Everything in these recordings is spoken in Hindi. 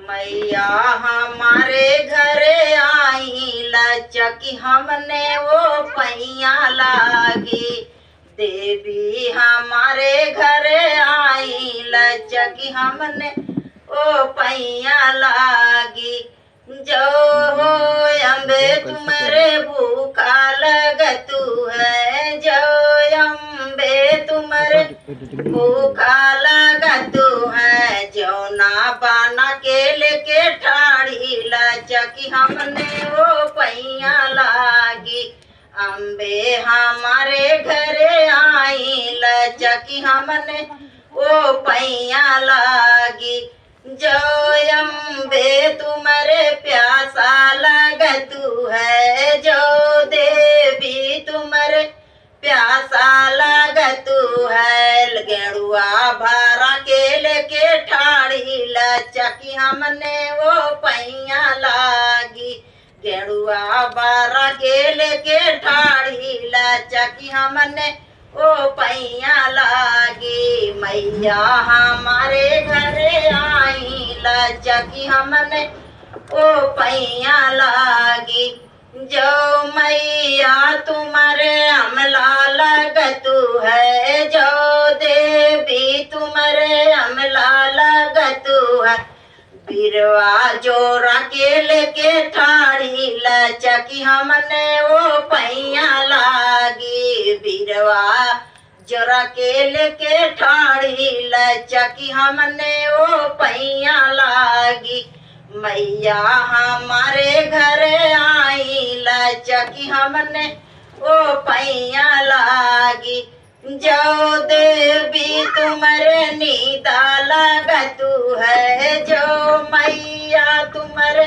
मैया हमारे घरे आई लचकी हमने वो पैया लागी। देवी हमारे घरे आई लचकी हमने वो पैया लागी। जो हो अम्बे तुम्हारे भूखा लगतू है, जो अम्बे तुम्हारे भूखा लगतू है। जो ना बाना के लेके ठाड़ी लचकी हमने वो पैया लागी। अम्बे हमारे घरे आई लचकी हमने वो पैया लागी। जो अम्बे तुम्हारे प्यासा लगतू है, जो देवी तुम्हारे प्यासा लगतू है। गेड़ुआ भारा के लेके ठाड़ी लचकी हमने वो पैया लागी। गेड़ुआ भारा के लेके ठाड़ी लचकी हमने वो पैया लागी। मैया हमारे घरे आई लचकी हमने वो पैया लागी। जो मैया तुम्हारे अमला लगतू है, जो देवी तुम्हारे अमला लगतू है। बिरवा जोरा के लेके ठाड़ी लचकी हमने वो पैया लागी। बिरवा जोरा के लेके ठाड़ी लचकी हमने वो पैया लागी। मैया हमारे घरे आई लचकी हमने वो पैया लागी। जो देवी तुम्हारे नीदा लगतू है, जो मैया तुम्हारे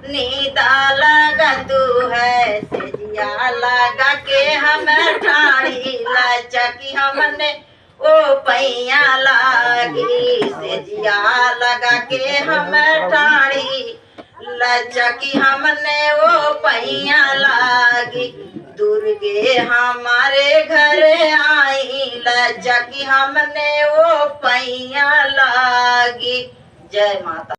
नीदा लगतू है। सेजिया लगा के हम ठाड़ी लचकी हमने ओ पैया लागी। सेजिया लगा के हम ठाड़ी लचकी हमने वो पैया लागी। दुर्गे हमारे घरे आई लचकी हमने वो पैया लागी। जय माता।